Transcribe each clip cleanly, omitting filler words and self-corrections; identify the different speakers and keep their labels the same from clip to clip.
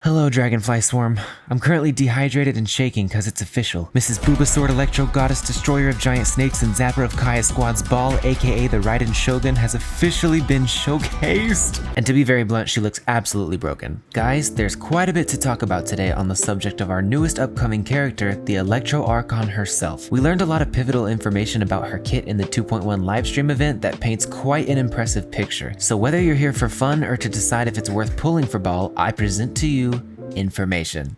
Speaker 1: Hello, Dragonfly Swarm. I'm currently dehydrated and shaking because it's official. Mrs. Booba Sword Electro Goddess Destroyer of Giant Snakes and Zapper of Kaya Squad's Baal, aka the Raiden Shogun, has officially been showcased. And to be very blunt, she looks absolutely broken. Guys, there's quite a bit to talk about today on the subject of our newest upcoming character, the Electro Archon herself. We learned a lot of pivotal information about her kit in the 2.1 livestream event that paints quite an impressive picture. So whether you're here for fun or to decide if it's worth pulling for Baal, I present to you information.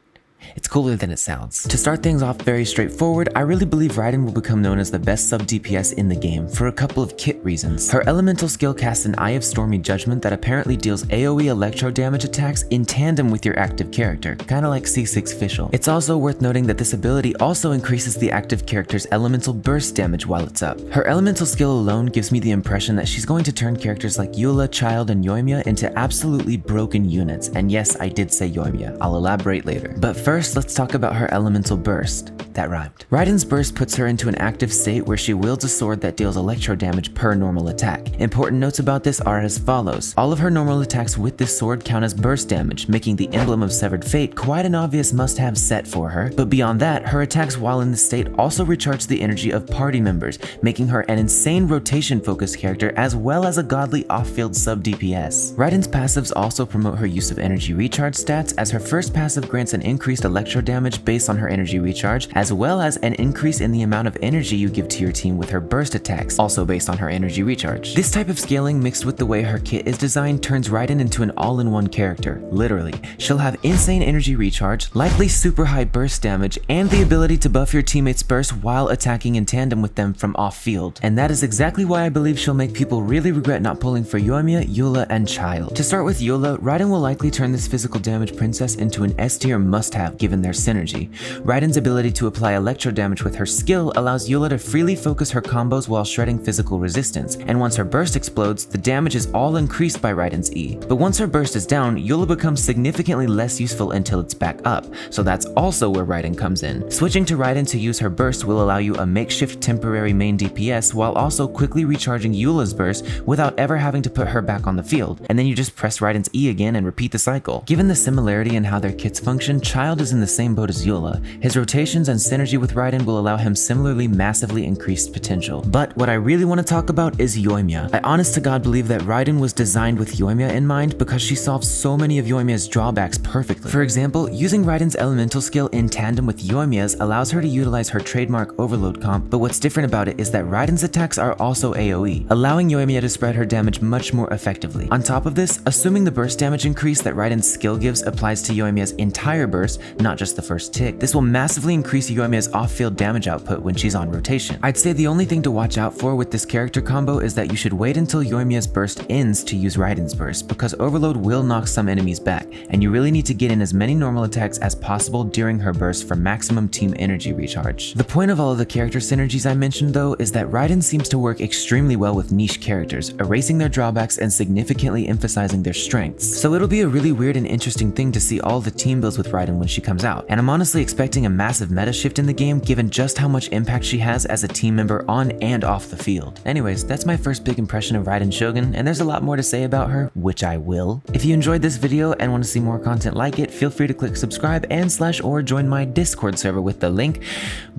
Speaker 1: It's cooler than it sounds. To start things off very straightforward, I really believe Raiden will become known as the best sub DPS in the game for a couple of kit reasons. Her elemental skill casts an Eye of Stormy Judgment that apparently deals AoE electro damage attacks in tandem with your active character, kinda like C6 Fischl. It's also worth noting that this ability also increases the active character's elemental burst damage while it's up. Her elemental skill alone gives me the impression that she's going to turn characters like Eula, Childe, and Yoimiya into absolutely broken units, and yes, I did say Yoimiya. I'll elaborate later. But first, let's talk about her elemental burst. That rhymed. Raiden's burst puts her into an active state where she wields a sword that deals electro damage per normal attack. Important notes about this are as follows. All of her normal attacks with this sword count as burst damage, making the emblem of Severed Fate quite an obvious must-have set for her. But beyond that, her attacks while in this state also recharge the energy of party members, making her an insane rotation-focused character as well as a godly off-field sub DPS. Raiden's passives also promote her use of energy recharge stats, as her first passive grants an increased electro damage based on her energy recharge, as well as an increase in the amount of energy you give to your team with her burst attacks, also based on her energy recharge. This type of scaling mixed with the way her kit is designed turns Raiden into an all-in-one character, literally. She'll have insane energy recharge, likely super high burst damage, and the ability to buff your teammates' burst while attacking in tandem with them from off-field. And that is exactly why I believe she'll make people really regret not pulling for Yoimiya, Eula, and Childe. To start with Eula, Raiden will likely turn this physical damage princess into an S tier must-have given their synergy. Raiden's ability to apply electro damage with her skill allows Eula to freely focus her combos while shredding physical resistance, and once her burst explodes, the damage is all increased by Raiden's E. But once her burst is down, Eula becomes significantly less useful until it's back up, so that's also where Raiden comes in. Switching to Raiden to use her burst will allow you a makeshift temporary main DPS while also quickly recharging Eula's burst without ever having to put her back on the field, and then you just press Raiden's E again and repeat the cycle. Given the similarity in how their kits function, Childe is in the same boat as Eula. His rotations and synergy with Raiden will allow him similarly massively increased potential. But what I really want to talk about is Yoimiya. I honest to God believe that Raiden was designed with Yoimiya in mind because she solves so many of Yoimiya's drawbacks perfectly. For example, using Raiden's elemental skill in tandem with Yoimiya's allows her to utilize her trademark overload comp, but what's different about it is that Raiden's attacks are also AoE, allowing Yoimiya to spread her damage much more effectively. On top of this, assuming the burst damage increase that Raiden's skill gives applies to Yoimiya's entire burst, not just the first tick, this will massively increase Yoimiya's off-field damage output when she's on rotation. I'd say the only thing to watch out for with this character combo is that you should wait until Yoimiya's burst ends to use Raiden's burst, because overload will knock some enemies back, and you really need to get in as many normal attacks as possible during her burst for maximum team energy recharge. The point of all of the character synergies I mentioned though is that Raiden seems to work extremely well with niche characters, erasing their drawbacks and significantly emphasizing their strengths. So it'll be a really weird and interesting thing to see all the team builds with Raiden when she comes out, and I'm honestly expecting a massive meta shift in the game given just how much impact she has as a team member on and off the field. Anyways, that's my first big impression of Raiden Shogun, and there's a lot more to say about her, which I will. If you enjoyed this video and want to see more content like it, feel free to click subscribe and/or join my Discord server with the link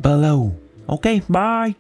Speaker 1: below. Okay, bye!